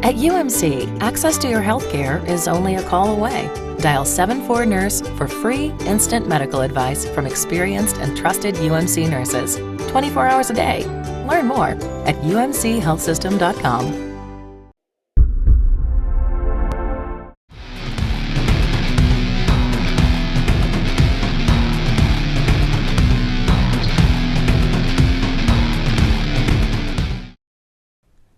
At UMC, access to your health care is only a call away. Dial 74-NURSE for free, instant medical advice from experienced and trusted UMC nurses, 24 hours a day. Learn more at umchealthsystem.com.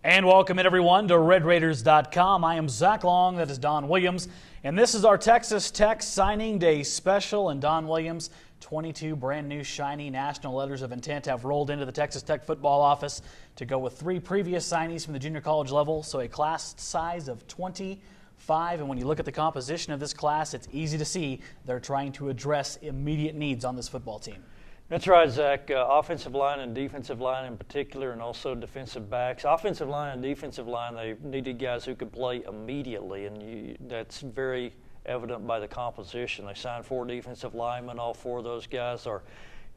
And welcome in everyone to RedRaiders.com. I am Zach Long, that is Don Williams, and this is our Texas Tech Signing Day special. And Don Williams, 22 brand new shiny national letters of intent have rolled into the Texas Tech football office to go with 3 previous signees from the junior college level, so a class size of 25. And when you look at the composition of this class, it's easy to see they're trying to address immediate needs on this football team. That's right, Zach. Offensive line and defensive line in particular, and also defensive backs. Offensive line and defensive line, they needed guys who could play immediately, and that's very evident by the composition. They signed 4 defensive linemen. All 4 of those guys are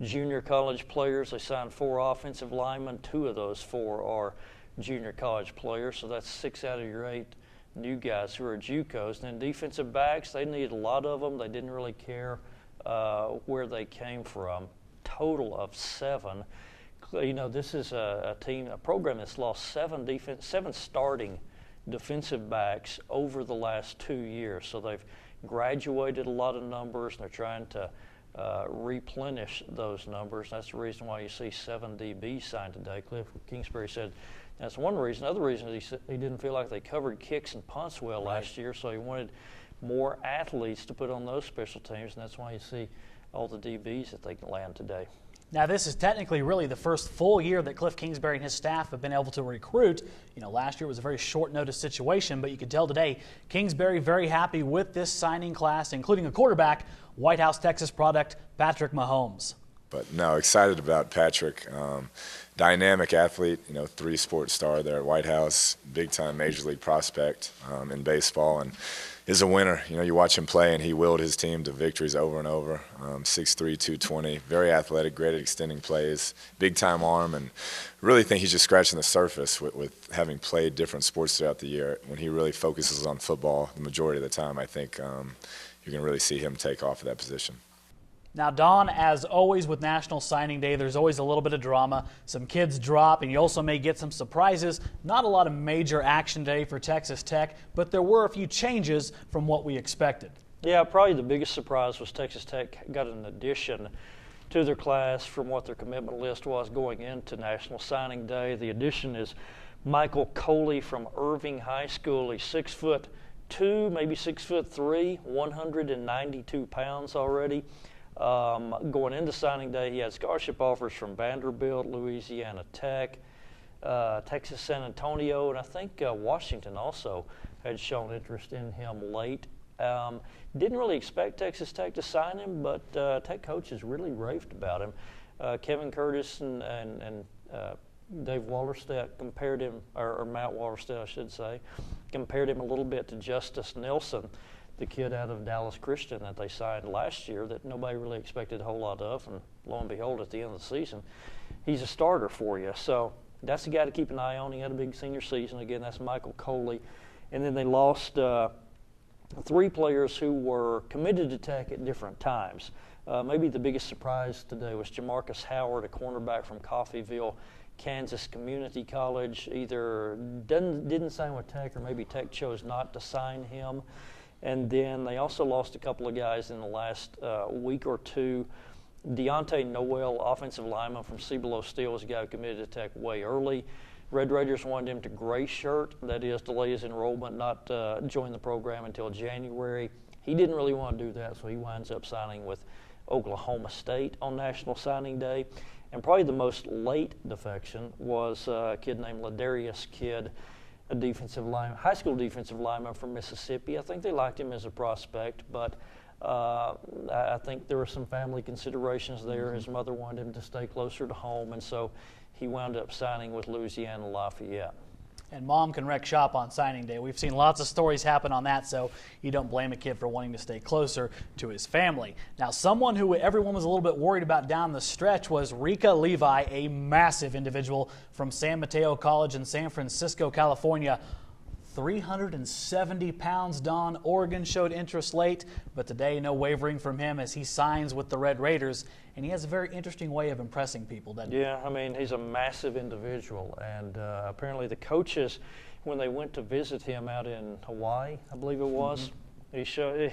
junior college players. They signed 4 offensive linemen. 2 of those 4 are junior college players, so that's 6 out of your 8 new guys who are JUCOs. And then defensive backs, they needed a lot of them. They didn't really care where they came from. Total of 7. You know, this is a program that's lost 7 starting defensive backs over the last 2 years. So they've graduated a lot of numbers, and they're trying to replenish those numbers. That's the reason why you see 7 DBs signed today. Cliff Kingsbury said that's one reason. Another reason is he didn't feel like they covered kicks and punts well last year, so he wanted more athletes to put on those special teams, and that's why you see all the DBs that they can land today. Now, this is technically really the first full year that Cliff Kingsbury and his staff have been able to recruit. You know, last year was a very short notice situation, but you could tell today Kingsbury very happy with this signing class, including a quarterback, White House, Texas product, Patrick Mahomes. But no, excited about Patrick. Dynamic athlete, you know, 3-sport star there at White House, big-time major league prospect in baseball, and is a winner. You know, you watch him play, and he willed his team to victories over and over. 6'3", 220, very athletic, great at extending plays, big-time arm, and really think he's just scratching the surface with having played different sports throughout the year. When he really focuses on football the majority of the time, I think you're going to really see him take off of that position. Now, Don, as always with National Signing Day, there's always a little bit of drama. Some kids drop, and you also may get some surprises. Not a lot of major action day for Texas Tech, but there were a few changes from what we expected. Yeah, probably the biggest surprise was Texas Tech got an addition to their class from what their commitment list was going into National Signing Day. The addition is Michael Coley from Irving High School. He's 6'2", maybe 6'3", 192 pounds already. Going into signing day, he had scholarship offers from Vanderbilt, Louisiana Tech, Texas San Antonio, and I think Washington also had shown interest in him late. Didn't really expect Texas Tech to sign him, but Tech coaches really raved about him. Kevin Curtis and Dave Wallerstedt compared him, or Matt Wallerstedt, I should say, compared him a little bit to Justice Nelson, the kid out of Dallas Christian that they signed last year that nobody really expected a whole lot of, and lo and behold, at the end of the season, he's a starter for you. So that's the guy to keep an eye on. He had a big senior season. Again, that's Michael Coley. And then they lost 3 players who were committed to Tech at different times. Maybe the biggest surprise today was Jamarcus Howard, a cornerback from Coffeyville, Kansas Community College. Either didn't sign with Tech, or maybe Tech chose not to sign him. And then they also lost a couple of guys in the last week or two. Deontay Noel, offensive lineman from Cibolo Steel, was a guy who committed to Tech way early. Red Raiders wanted him to gray shirt, that is, delay his enrollment, not join the program until January. He didn't really want to do that, so he winds up signing with Oklahoma State on National Signing Day. And probably the most late defection was a kid named Ladarius Kidd, a defensive lineman, high school defensive lineman from Mississippi. I think they liked him as a prospect, but I think there were some family considerations there. His mother wanted him to stay closer to home, and so he wound up signing with Louisiana Lafayette. And mom can wreck shop on signing day. We've seen lots of stories happen on that, so you don't blame a kid for wanting to stay closer to his family. Now, someone who everyone was a little bit worried about down the stretch was Rika Levi, a massive individual from San Mateo College in San Francisco, California. 370 pounds, Don. Oregon showed interest late, but today no wavering from him as he signs with the Red Raiders. And he has a very interesting way of impressing people, doesn't he? Yeah, I mean, he's a massive individual. And apparently the coaches, when they went to visit him out in Hawaii, I believe it was, he showed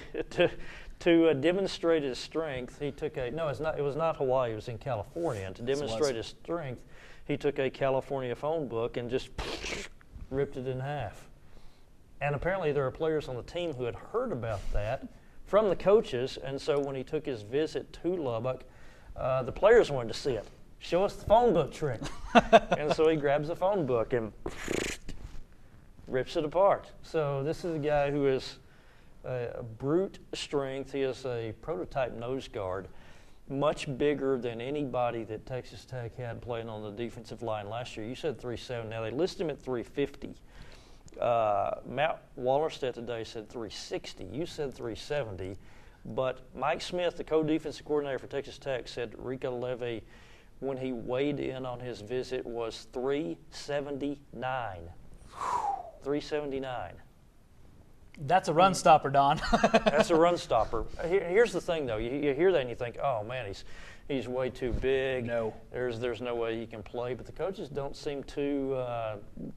to demonstrate his strength. He took it was not Hawaii. It was in California. And to demonstrate his strength, he took a California phone book and just ripped it in half. And apparently there are players on the team who had heard about that from the coaches, and so when he took his visit to Lubbock, the players wanted to see it. Show us the phone book trick. And so he grabs the phone book and rips it apart. So this is a guy who is a brute strength. He is a prototype nose guard, much bigger than anybody that Texas Tech had playing on the defensive line last year. You said 370. Now they listed him at 350. Matt Wallerstedt today said 360. You said 370. But Mike Smith, the co-defensive coordinator for Texas Tech, said Rico Levy, when he weighed in on his visit, was 379. 379. That's a run stopper, Don. That's a run stopper. Here's the thing, though. You hear that and you think, oh, man, he's way too big. No. There's no way he can play. But the coaches don't seem too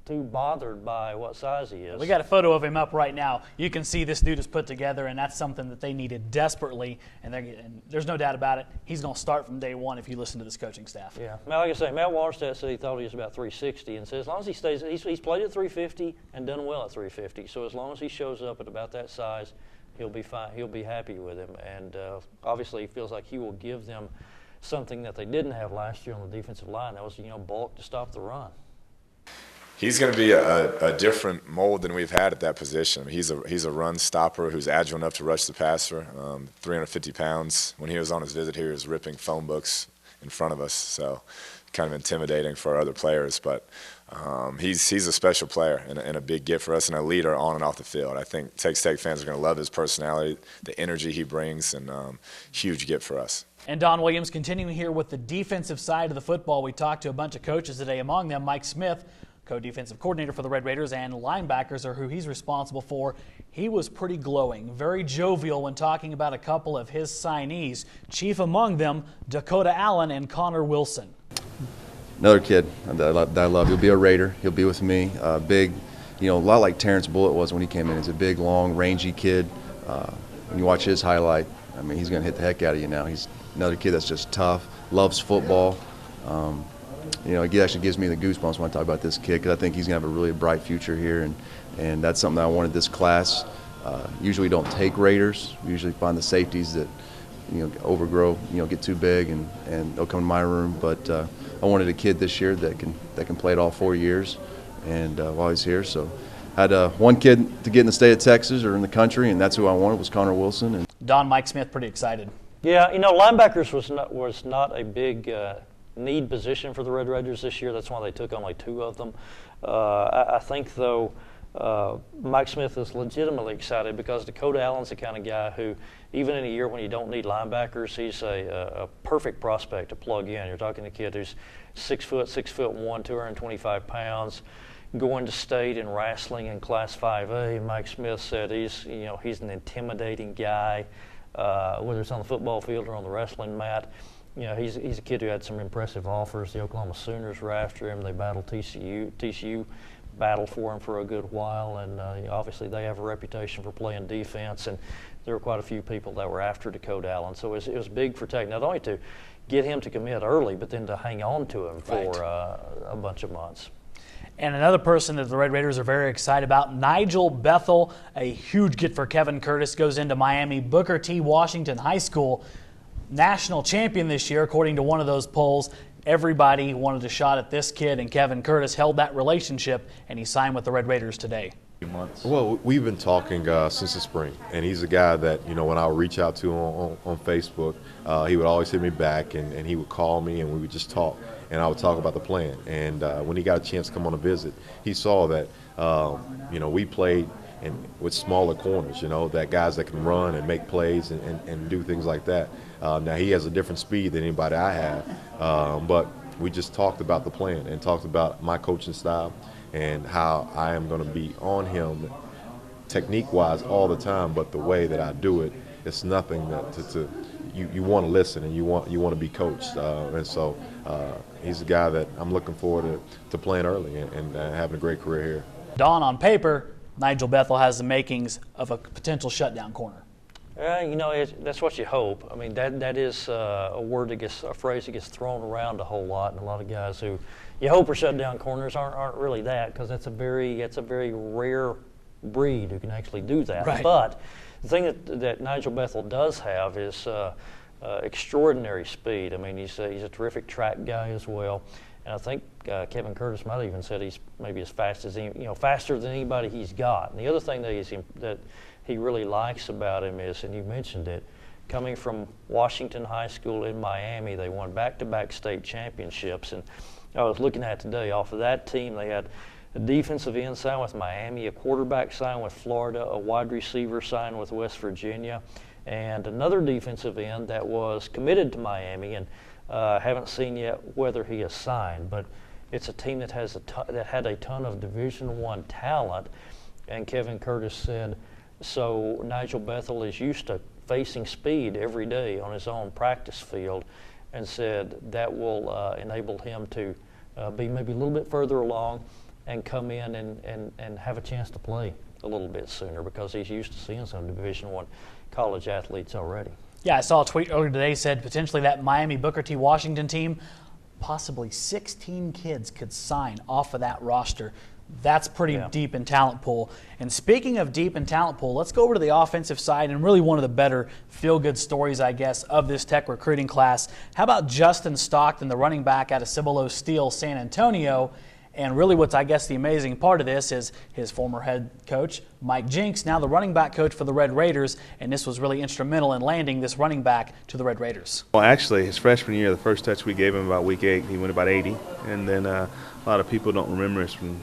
bothered by what size he is. We got a photo of him up right now. You can see this dude is put together, and that's something that they needed desperately. And there's no doubt about it. He's going to start from day one if you listen to this coaching staff. Yeah. Now, like I say, Matt Wallerstedt said he thought he was about 360, and said as long as he stays, he's played at 350 and done well at 350. So as long as he shows up at about that size, he'll be fine. He'll be happy with him. And obviously, he feels like he will give them something that they didn't have last year on the defensive line. That was, bulk to stop the run. He's going to be a different mold than we've had at that position. He's a run stopper who's agile enough to rush the passer. 350 pounds. When he was on his visit here, he was ripping phone books in front of us, so kind of intimidating for our other players. But he's a special player and a big gift for us and a leader on and off the field. I think Texas Tech fans are going to love his personality, the energy he brings, and huge gift for us. And Don Williams continuing here with the defensive side of the football. We talked to a bunch of coaches today, among them Mike Smith, co-defensive coordinator for the Red Raiders, and linebackers are who he's responsible for. He was pretty glowing, very jovial when talking about a couple of his signees, chief among them Dakota Allen and Connor Wilson. Another kid that I love. He'll be a Raider. He'll be with me. Big, a lot like Terrence Bullitt was when he came in. He's a big, long, rangy kid. When you watch his highlight, I mean, he's going to hit the heck out of you now. He's another kid that's just tough, loves football. It actually gives me the goosebumps when I talk about this kid because I think he's going to have a really bright future here, and that's something that I wanted this class. Usually don't take Raiders. We usually find the safeties that overgrow, get too big, and they'll come to my room. But I wanted a kid this year that can play it all 4 years, and while he's here, so had one kid to get in the state of Texas or in the country, and that's who I wanted was Connor Wilson. And Don, Mike Smith, pretty excited. Yeah, linebackers was not a big need position for the Red Raiders this year. That's why they took only 2 of them. I think, though, Mike Smith is legitimately excited because Dakota Allen's the kind of guy who, even in a year when you don't need linebackers, he's a perfect prospect to plug in. You're talking to a kid who's 6'1", 225 pounds, going to state and wrestling in Class 5A. Mike Smith said he's an intimidating guy, whether it's on the football field or on the wrestling mat. He's a kid who had some impressive offers. The Oklahoma Sooners were after him. They battled TCU. TCU battled for him for a good while, and obviously they have a reputation for playing defense, and there were quite a few people that were after Dakota Allen. So it was big for Tech, not only to get him to commit early, but then to hang on to him for a bunch of months. And another person that the Red Raiders are very excited about, Nigel Bethel, a huge get for Kevin Curtis, goes into Miami. Booker T. Washington High School, national champion this year, according to one of those polls. Everybody wanted a shot at this kid, and Kevin Curtis held that relationship, and he signed with the Red Raiders today. Well, we've been talking since the spring, and he's a guy that, when I would reach out to on Facebook, he would always hit me back, and he would call me, and we would just talk, and I would talk about the plan. And when he got a chance to come on a visit, he saw that, we played with smaller corners, that guys that can run and make plays and do things like that. Now, he has a different speed than anybody I have, but we just talked about the plan and talked about my coaching style and how I am going to be on him technique-wise all the time, but the way that I do it, it's nothing that you want to listen and you want to be coached, and so he's a guy that I'm looking forward to playing early and having a great career here. Don, on paper, Nigel Bethel has the makings of a potential shutdown corner. That's what you hope. I mean, that is a phrase that gets thrown around a whole lot, and a lot of guys who you hope are shutdown corners aren't really that, because it's a very rare breed who can actually do that. Right. But the thing that Nigel Bethel does have is extraordinary speed. I mean, he's a terrific track guy as well. And I think Kevin Curtis might have even said he's maybe as fast as faster than anybody he's got. And the other thing that he really likes about him is, and you mentioned it, coming from Washington High School in Miami, they won back-to-back state championships. And I was looking at today, off of that team, they had a defensive end signed with Miami, a quarterback signed with Florida, a wide receiver signed with West Virginia, and another defensive end that was committed to Miami. And haven't seen yet whether he is signed, but it's a team that had a ton of Division I talent. And Kevin Curtis said, so Nigel Bethel is used to facing speed every day on his own practice field, and said that will enable him to be maybe a little bit further along and come in and have a chance to play a little bit sooner, because he's used to seeing some Division I college athletes already. Yeah, I saw a tweet earlier today said potentially that Miami Booker T. Washington team, possibly 16 kids could sign off of that roster. That's pretty deep in talent pool. And speaking of deep in talent pool, let's go over to the offensive side, and really one of the better feel-good stories, I guess, of this Tech recruiting class. How about Justin Stockton, the running back out of Cibolo Steel, San Antonio? And really what's, I guess, the amazing part of this is his former head coach, Mike Jinks, now the running back coach for the Red Raiders, and this was really instrumental in landing this running back to the Red Raiders. Well, actually, his freshman year, the first touch we gave him about week 8, he went about 80. And then a lot of people don't remember this from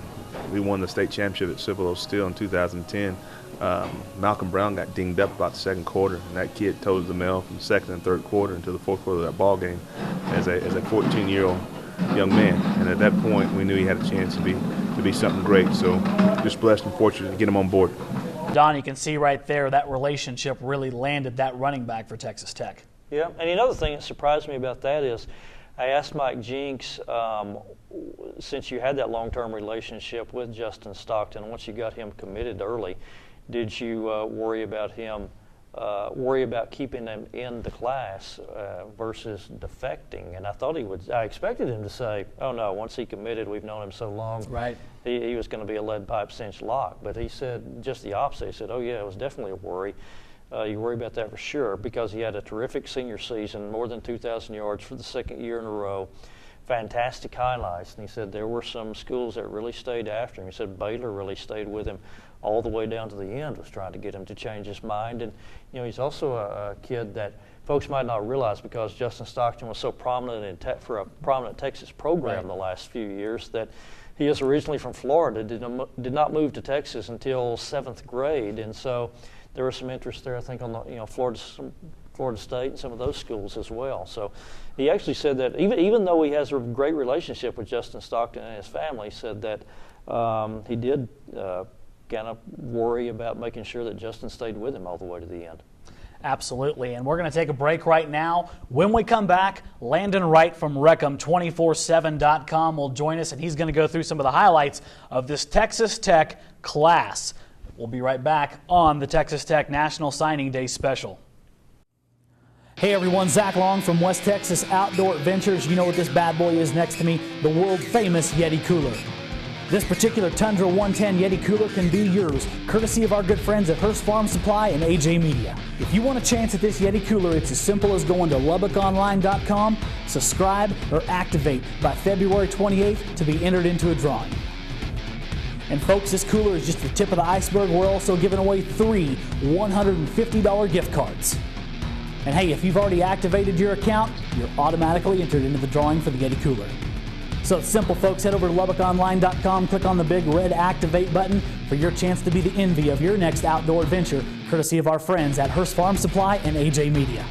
we won the state championship at Cibolo Steel in 2010. Malcolm Brown got dinged up about the second quarter, and that kid toed the mail from the second and third quarter until the fourth quarter of that ball game as a 14-year-old young man. And at that point, we knew he had a chance to be something great. So just blessed and fortunate to get him on board. Don, you can see right there that relationship really landed that running back for Texas Tech. Yeah, and another thing that surprised me about that is I asked Mike Jinks, since you had that long-term relationship with Justin Stockton, once you got him committed early, did you worry about keeping him in the class versus defecting? And I thought I expected him to say, oh no, once he committed, we've known him so long, right? He was going to be a lead pipe cinch lock. But he said just the opposite. He said, oh yeah, it was definitely a worry. You worry about that for sure, because he had a terrific senior season, more than 2,000 yards for the second year in a row, fantastic highlights. And he said there were some schools that really stayed after him. He said Baylor really stayed with him all the way down to the end, was trying to get him to change his mind. And he's also a kid that folks might not realize, because Justin Stockton was so prominent for a prominent Texas program the last few years, that he is originally from Florida, did not move to Texas until 7th grade, and so there was some interest there, I think, on the Florida State and some of those schools as well. So he actually said that even though he has a great relationship with Justin Stockton and his family, said that he did kind of worry about making sure that Justin stayed with him all the way to the end. Absolutely, and we're going to take a break right now. When we come back, Landon Wright from Wreckham247.com will join us, and he's going to go through some of the highlights of this Texas Tech class. We'll be right back on the Texas Tech National Signing Day special. Hey everyone, Zach Long from West Texas Outdoor Adventures. You know what this bad boy is next to me, the world famous Yeti cooler. This particular Tundra 110 Yeti cooler can be yours, courtesy of our good friends at Hearst Farm Supply and AJ Media. If you want a chance at this Yeti cooler, it's as simple as going to LubbockOnline.com, subscribe, or activate by February 28th to be entered into a drawing. And folks, this cooler is just the tip of the iceberg. We're also giving away 3 $150 gift cards. And hey, if you've already activated your account, you're automatically entered into the drawing for the Yeti cooler. So it's simple, folks. Head over to LubbockOnline.com, click on the big red Activate button for your chance to be the envy of your next outdoor adventure, courtesy of our friends at Hearst Farm Supply and AJ Media.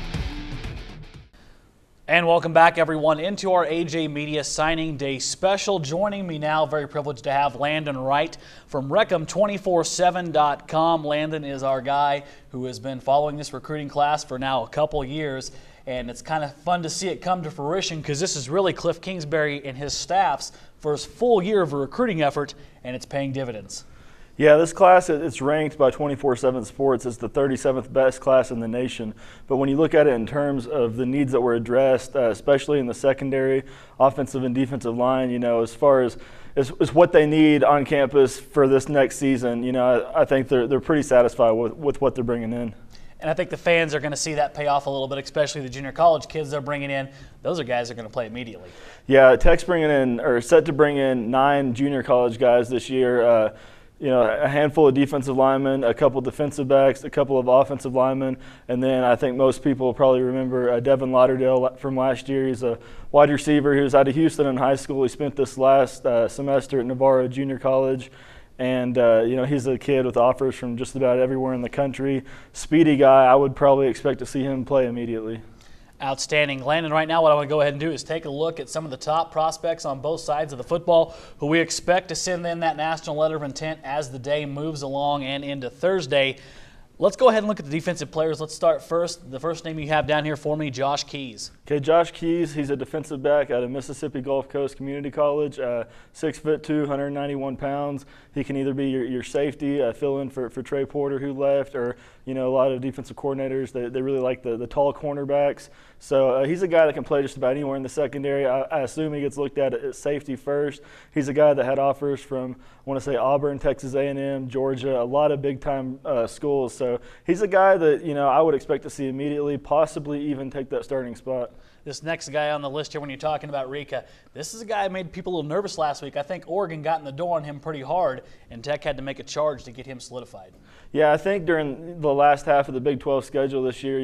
And welcome back, everyone, into our AJ Media Signing Day special. Joining me now, very privileged to have Landon Wright from Wreckham247.com. Landon is our guy who has been following this recruiting class for now a couple years, and it's kind of fun to see it come to fruition because this is really Cliff Kingsbury and his staff's first full year of a recruiting effort, and it's paying dividends. Yeah, this class, it's ranked by 24/7 Sports as the 37th best class in the nation. But when you look at it in terms of the needs that were addressed, especially in the secondary, offensive and defensive line, as far as what they need on campus for this next season, I think they're pretty satisfied with what they're bringing in. And I think the fans are going to see that pay off a little bit, especially the junior college kids they're bringing in. Those are guys that are going to play immediately. Yeah, Tech's set to bring in 9 junior college guys this year. A handful of defensive linemen, a couple defensive backs, a couple of offensive linemen, and then I think most people will probably remember Devin Lauderdale from last year. He's a wide receiver who was out of Houston in high school. He spent this last semester at Navarro Junior College, and he's a kid with offers from just about everywhere in the country. Speedy guy. I would probably expect to see him play immediately. Outstanding. Landon, right now what I want to go ahead and do is take a look at some of the top prospects on both sides of the football who we expect to send in that national letter of intent as the day moves along and into Thursday. Let's go ahead and look at the defensive players. Let's start first. The first name you have down here for me, Josh Keys. Okay, Josh Keys, he's a defensive back out of Mississippi Gulf Coast Community College, 6'2", 191 pounds. He can either be your safety, fill in for Trey Porter who left, or a lot of defensive coordinators, they really like the tall cornerbacks. So he's a guy that can play just about anywhere in the secondary. I assume he gets looked at safety first. He's a guy that had offers from, I want to say, Auburn, Texas A&M, Georgia, a lot of big-time schools. So he's a guy that, I would expect to see immediately, possibly even take that starting spot. This next guy on the list here, when you're talking about Rika, this is a guy who made people a little nervous last week. I think Oregon got in the door on him pretty hard, and Tech had to make a charge to get him solidified. Yeah, I think during the last half of the Big 12 schedule this year,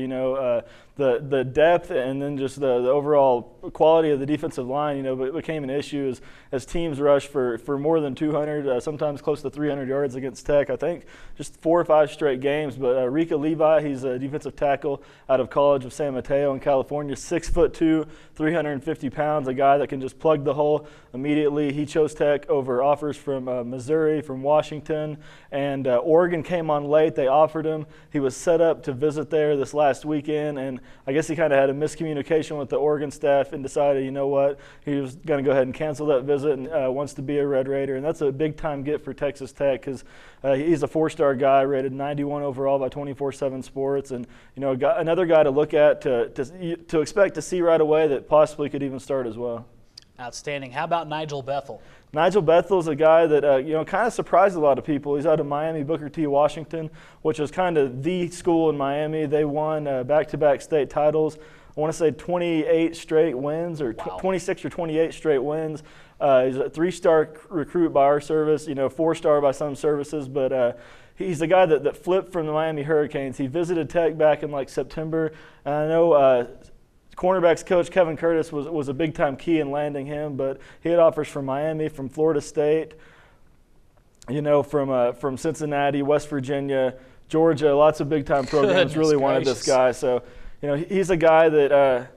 the depth and then just the overall quality of the defensive line, became an issue as teams rushed for more than 200, sometimes close to 300 yards against Tech. I think just 4 or 5 straight games. But Rika Levi, he's a defensive tackle out of College of San Mateo in California, 6'2", 350 pounds, a guy that can just plug the hole immediately. He chose Tech over offers from Missouri, from Washington, and Oregon came on late. They offered him. He was set up to visit there this last weekend, and I guess he kind of had a miscommunication with the Oregon staff and decided, he was going to go ahead and cancel that visit and wants to be a Red Raider. And that's a big-time get for Texas Tech because he's a 4-star guy, rated 91 overall by 24/7 Sports, and another guy to look at to expect to see right away that possibly could even start as well. Outstanding. How about Nigel Bethel? Nigel Bethel is a guy that kind of surprised a lot of people. He's out of Miami Booker T. Washington, which is kind of the school in Miami. They won back-to-back state titles. I want to say 28 straight wins, or 26 or 28 straight wins. He's a 3-star recruit by our service, 4-star by some services, but he's a guy that flipped from the Miami Hurricanes. He visited Tech back in September, and I know cornerbacks coach Kevin Curtis was a big-time key in landing him, but he had offers from Miami, from Florida State, from Cincinnati, West Virginia, Georgia. Lots of big-time programs really wanted this guy. So, he's a guy that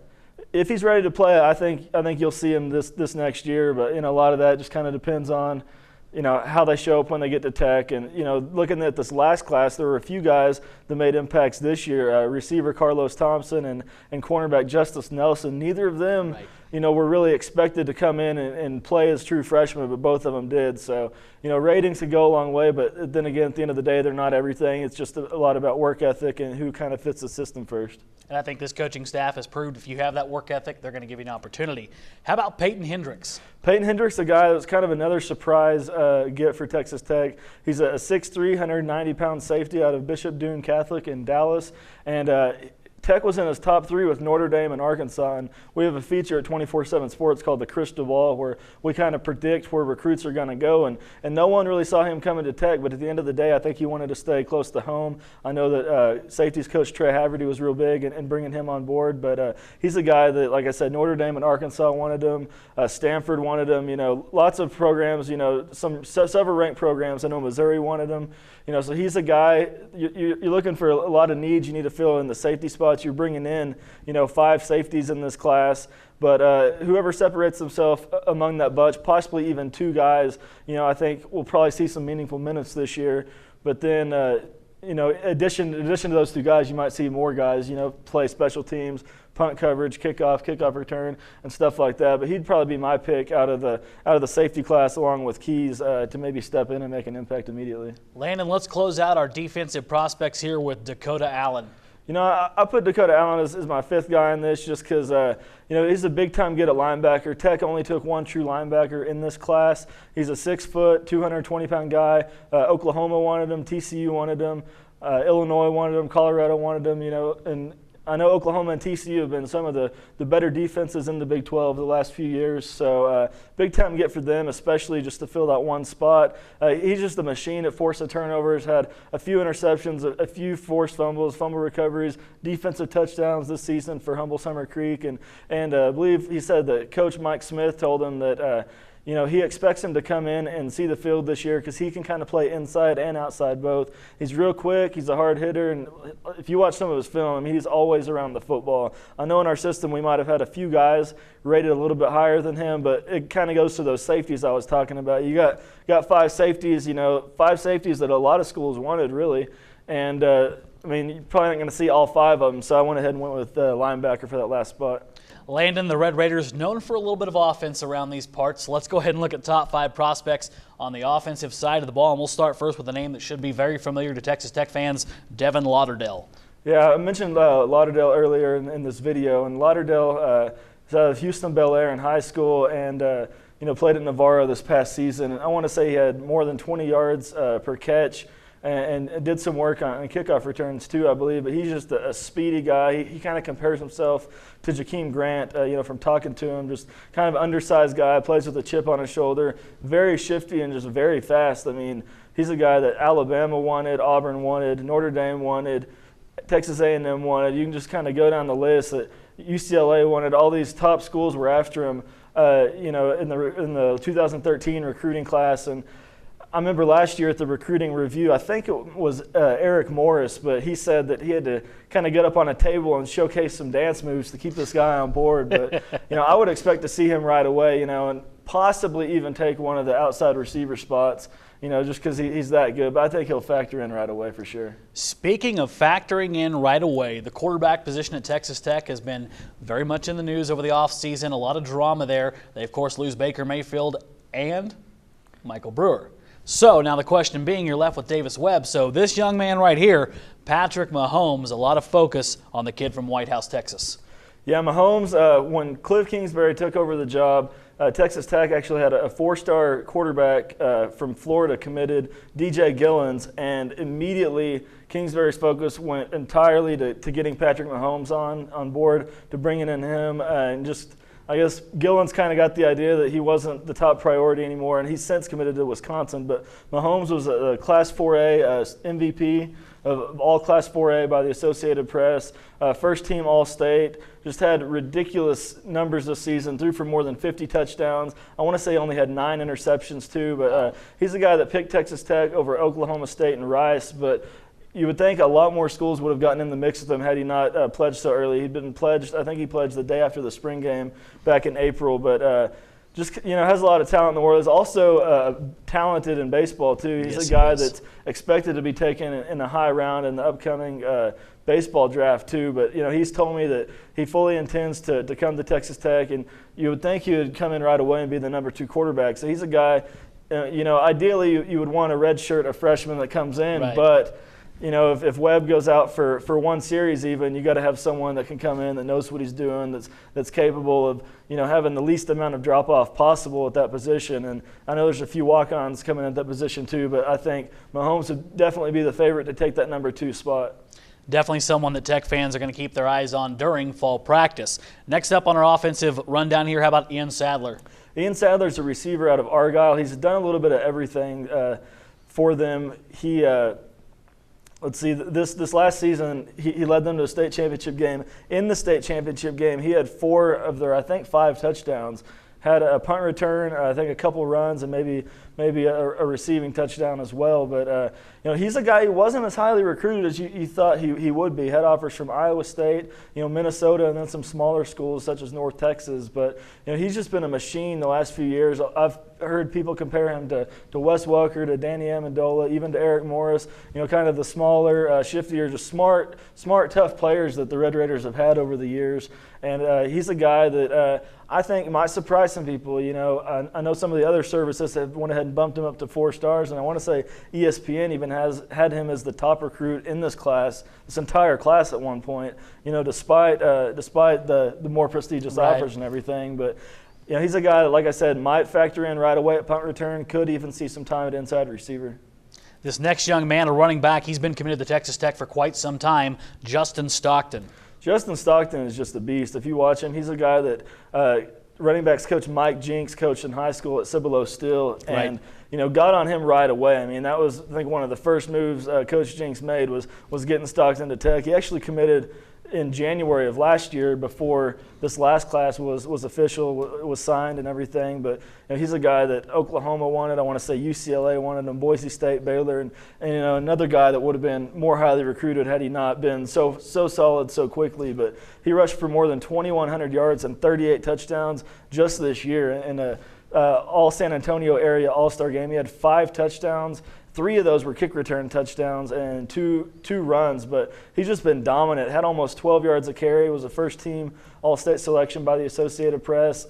if he's ready to play, I think you'll see him this next year. But a lot of that just kind of depends on how they show up when they get to Tech. And, looking at this last class, there were a few guys that made impacts this year. Receiver Carlos Thompson and cornerback Justice Nelson. Neither of them, were really expected to come in and play as true freshmen, but both of them did. So, ratings could go a long way, but then again, at the end of the day, they're not everything. It's just a lot about work ethic and who kind of fits the system first. And I think this coaching staff has proved if you have that work ethic, they're going to give you an opportunity. How about Peyton Hendricks? Peyton Hendricks, a guy that was kind of another surprise get for Texas Tech. He's a 6'3", 190-pound safety out of Bishop Dune Catholic in Dallas. And Tech was in his top 3 with Notre Dame and Arkansas, and we have a feature at 24/7 Sports called the Crystal Ball where we kind of predict where recruits are going to go, and no one really saw him coming to Tech, but at the end of the day, I think he wanted to stay close to home. I know that safeties coach Trey Haverty was real big in bringing him on board, but he's a guy that, like I said, Notre Dame and Arkansas wanted him, Stanford wanted him, lots of programs, several ranked programs. I know Missouri wanted him, so he's a guy, you're looking for a lot of needs you need to fill in the safety spot. spots. You're bringing in, 5 safeties in this class. But whoever separates themselves among that bunch, possibly even 2 guys, I think we'll probably see some meaningful minutes this year. But then, in addition to those 2 guys, you might see more guys, play special teams, punt coverage, kickoff return, and stuff like that. But he'd probably be my pick out of the safety class, along with Keys, to maybe step in and make an impact immediately. Landon, let's close out our defensive prospects here with Dakota Allen. I put Dakota Allen as my 5th guy in this just because, he's a big-time get at linebacker. Tech only took 1 true linebacker in this class. He's a 6-foot, 220-pound guy. Oklahoma wanted him. TCU wanted him. Illinois wanted him. Colorado wanted him, and I know Oklahoma and TCU have been some of the better defenses in the Big 12 the last few years, so big time get for them, especially just to fill that 1 spot. He's just a machine at forcing turnovers, had a few interceptions, a few forced fumbles, fumble recoveries, defensive touchdowns this season for Humble Summer Creek, and I believe he said that Coach Mike Smith told him that he expects him to come in and see the field this year because he can kind of play inside and outside both. He's real quick. He's a hard hitter. And if you watch some of his film, he's always around the football. I know in our system we might have had a few guys rated a little bit higher than him, but it kind of goes to those safeties I was talking about. You got 5 safeties, 5 safeties that a lot of schools wanted, really. And, you're probably not going to see all 5 of them, so I went ahead and went with linebacker for that last spot. Landon, the Red Raiders, known for a little bit of offense around these parts. Let's go ahead and look at top 5 prospects on the offensive side of the ball, and we'll start first with a name that should be very familiar to Texas Tech fans, Devin Lauderdale. Yeah, I mentioned Lauderdale earlier in this video, and Lauderdale is out of Houston Bel Air in high school and played at Navarro this past season. And I want to say he had more than 20 yards per catch. And did some work on kickoff returns too, I believe. But he's just a speedy guy. He kind of compares himself to Jakeem Grant, from talking to him. Just kind of undersized guy, plays with a chip on his shoulder, very shifty and just very fast. He's a guy that Alabama wanted, Auburn wanted, Notre Dame wanted, Texas A&M wanted. You can just kind of go down the list that UCLA wanted. All these top schools were after him, in the 2013 recruiting class. And I remember last year at the recruiting review, I think it was Eric Morris, but he said that he had to kind of get up on a table and showcase some dance moves to keep this guy on board. But, I would expect to see him right away, and possibly even take one of the outside receiver spots, just because he's that good. But I think he'll factor in right away for sure. Speaking of factoring in right away, the quarterback position at Texas Tech has been very much in the news over the offseason. A lot of drama there. They, of course, lose Baker Mayfield and Michael Brewer. So now the question being, you're left with Davis Webb. So this young man right here, Patrick Mahomes, a lot of focus on the kid from White House, Texas. Yeah, Mahomes, when Cliff Kingsbury took over the job, Texas Tech actually had a 4-star quarterback from Florida committed, DJ Gillens, and immediately Kingsbury's focus went entirely to getting Patrick Mahomes on board, to bringing in him, and just – I guess Gillens kind of got the idea that he wasn't the top priority anymore, and he's since committed to Wisconsin. But Mahomes was a Class 4A MVP of all Class 4A by the Associated Press, first team All-State, just had ridiculous numbers this season, threw for more than 50 touchdowns. I want to say he only had 9 interceptions too, but he's the guy that picked Texas Tech over Oklahoma State and Rice. But you would think a lot more schools would have gotten in the mix with him had he not pledged so early. He'd been pledged, I think he pledged the day after the spring game back in April, but just, has a lot of talent in the world. He's also talented in baseball too. He's a guy that's expected to be taken in a high round in the upcoming baseball draft too, but he's told me that he fully intends to come to Texas Tech, and you would think he would come in right away and be the number 2 quarterback. So he's a guy, ideally you would want a red shirt, a freshman that comes in, right. But if Webb goes out for 1 series even, you got to have someone that can come in that knows what he's doing, that's capable of, having the least amount of drop-off possible at that position. And I know there's a few walk-ons coming at that position too, but I think Mahomes would definitely be the favorite to take that number 2 spot. Definitely someone that Tech fans are going to keep their eyes on during fall practice. Next up on our offensive rundown here, how about Ian Sadler? Ian Sadler's a receiver out of Argyle. He's done a little bit of everything for them. He let's see, this last season, he led them to a state championship game. In the state championship game, he had 4 of their, I think, 5 touchdowns. had a punt return, I think a couple runs, and maybe a receiving touchdown as well. But he's a guy who wasn't as highly recruited as you thought he would be. Had offers from Iowa State, Minnesota, and then some smaller schools such as North Texas. But he's just been a machine the last few years. I've heard people compare him to Wes Welker, to Danny Amendola, even to Eric Morris. Kind of the smaller, shiftier, just smart, tough players that the Red Raiders have had over the years. And he's a guy that I think might surprise some people. I know some of the other services have went ahead and bumped him up to 4 stars, and I want to say ESPN even had him as the top recruit in this class, this entire class at one point. Despite the more prestigious offers and everything, but. He's a guy that, like I said, might factor in right away at punt return, could even see some time at inside receiver. This next young man, a running back, he's been committed to Texas Tech for quite some time, Justin Stockton. Justin Stockton is just a beast. If you watch him, he's a guy that running backs coach Mike Jinks coached in high school at Cibolo Still, and got on him right away. I mean, that was, I think, one of the first moves Coach Jinks made was getting Stockton to Tech. He actually committed in January of last year before this last class was official, was signed and everything. But he's a guy that Oklahoma wanted. I want to say UCLA wanted him, Boise State, Baylor, and another guy that would have been more highly recruited had he not been so solid so quickly. But he rushed for more than 2,100 yards and 38 touchdowns just this year in a all San Antonio area All-Star game. He had 5 touchdowns. 3 of those were kick return touchdowns and two runs, but he's just been dominant. Had almost 12 yards a carry. Was a first-team All-State selection by the Associated Press.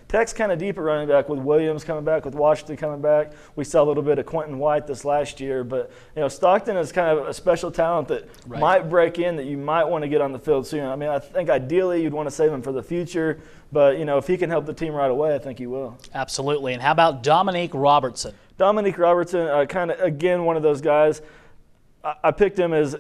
Tech's kind of deep at running back with Williams coming back, with Washington coming back. We saw a little bit of Quentin White this last year, but Stockton is kind of a special talent that might break in, that you might want to get on the field soon. I mean, I think ideally you'd want to save him for the future, but if he can help the team right away, I think he will. Absolutely. And how about Dominique Robertson? Dominique Robertson, kind of, again, one of those guys. I picked him as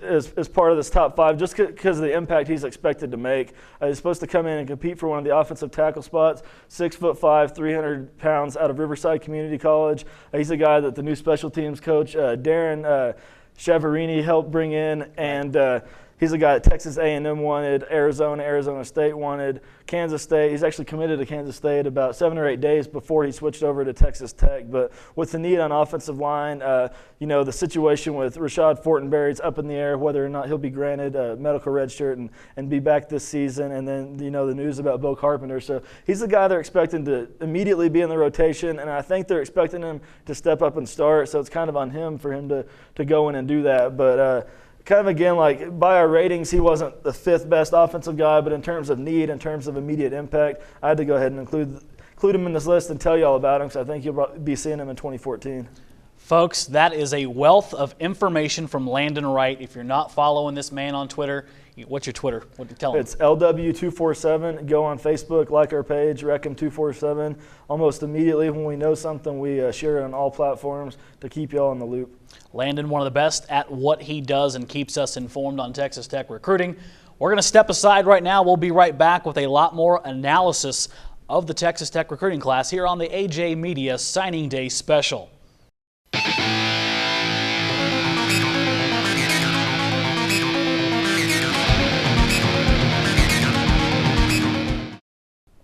part of this top 5 just because of the impact he's expected to make. He's supposed to come in and compete for one of the offensive tackle spots, 6'5", 300 pounds, out of Riverside Community College. He's a guy that the new special teams coach, Darren Chavarini, helped bring in, and he's a guy that Texas A&M wanted, Arizona State wanted, Kansas State. He's actually committed to Kansas State about 7 or 8 days before he switched over to Texas Tech. But with the need on offensive line, the situation with Rashad Fortenberry's up in the air, whether or not he'll be granted a medical red shirt and be back this season. And then, the news about Bill Carpenter. So he's the guy they're expecting to immediately be in the rotation, and I think they're expecting him to step up and start. So it's kind of on him for him to go in and do that. But kind of, again, like by our ratings, he wasn't the 5th best offensive guy, but in terms of need, in terms of immediate impact, I had to go ahead and include him in this list and tell you all about him, because I think you'll be seeing him in 2014. Folks, that is a wealth of information from Landon Wright. If you're not following this man on Twitter, what's your Twitter? What do you tell him? It's LW247. Go on Facebook, like our page, Reckham247. Almost immediately when we know something, we share it on all platforms to keep you all in the loop. Landon, one of the best at what he does and keeps us informed on Texas Tech recruiting. We're going to step aside right now. We'll be right back with a lot more analysis of the Texas Tech recruiting class here on the AJ Media Signing Day Special.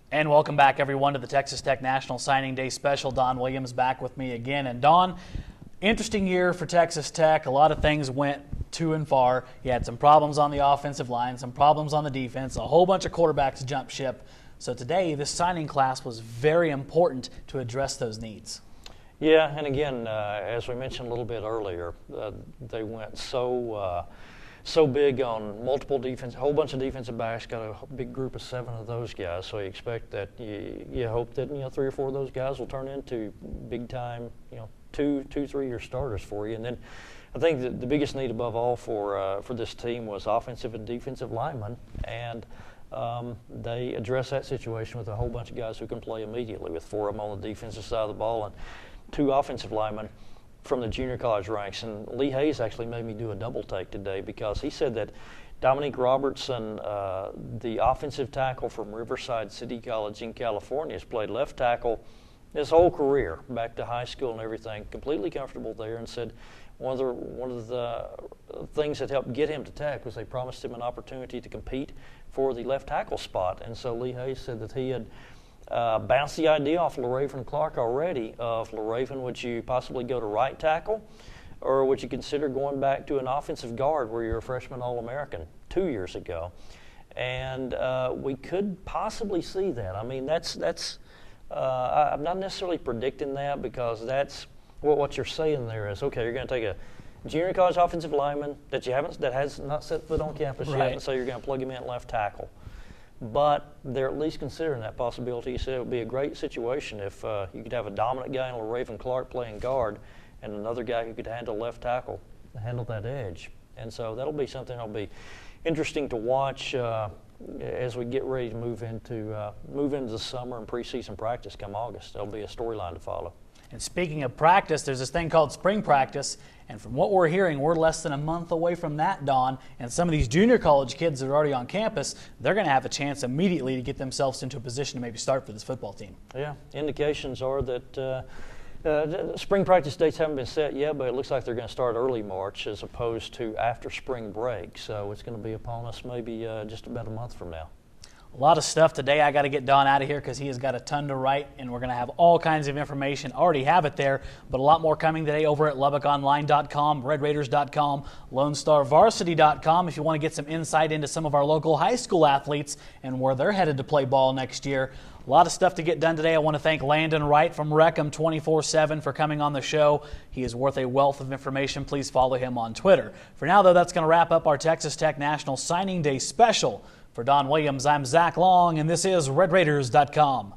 And welcome back, everyone, to the Texas Tech National Signing Day Special. Don Williams back with me again. And Don, interesting year for Texas Tech. A lot of things went to and far. You had some problems on the offensive line, some problems on the defense, a whole bunch of quarterbacks jumped ship. So today, this signing class was very important to address those needs. Yeah, and again, as we mentioned a little bit earlier, they went so big on multiple defense, a whole bunch of defensive backs, got a big group of 7 of those guys. So you expect that, you hope that 3 or 4 of those guys will turn into big time, 2, 3-year starters for you. And then I think the biggest need above all for this team was offensive and defensive linemen, and they addressed that situation with a whole bunch of guys who can play immediately, with 4 of them on the defensive side of the ball and 2 offensive linemen from the junior college ranks. And Lee Hayes actually made me do a double take today, because he said that Dominique Robertson, the offensive tackle from Riverside City College in California, has played left tackle his whole career, back to high school and everything, completely comfortable there, and said one of the things that helped get him to Tech was they promised him an opportunity to compete for the left tackle spot. And so Lee Hayes said that he had Bounce the idea off LaRaven Clark already of LaRaven, would you possibly go to right tackle, or would you consider going back to an offensive guard where you're a freshman All-American 2 years ago? And we could possibly see that. I mean, I'm not necessarily predicting that, because that's what you're saying there is, okay, you're going to take a junior college offensive lineman that has not set foot on campus yet, and so you're going to plug him in at left tackle. But they're at least considering that possibility. You said it would be a great situation if you could have a dominant guy in LaRaven Clark playing guard and another guy who could handle left tackle, handle that edge. And so that'll be something that'll be interesting to watch as we get ready to move into the summer and preseason practice come August. There'll be a storyline to follow. And speaking of practice, there's this thing called spring practice, and from what we're hearing, we're less than a month away from that, Don, and some of these junior college kids that are already on campus, they're going to have a chance immediately to get themselves into a position to maybe start for this football team. Yeah, indications are that spring practice dates haven't been set yet, but it looks like they're going to start early March as opposed to after spring break, so it's going to be upon us maybe just about a month from now. A lot of stuff today. I got to get Don out of here because he has got a ton to write, and we're going to have all kinds of information. Already have it there, but a lot more coming today over at LubbockOnline.com, RedRaiders.com, LoneStarVarsity.com if you want to get some insight into some of our local high school athletes and where they're headed to play ball next year. A lot of stuff to get done today. I want to thank Landon Wright from Wreckham 24/7 for coming on the show. He is worth a wealth of information. Please follow him on Twitter. For now, though, that's going to wrap up our Texas Tech National Signing Day special. For Don Williams, I'm Zach Long, and this is RedRaiders.com.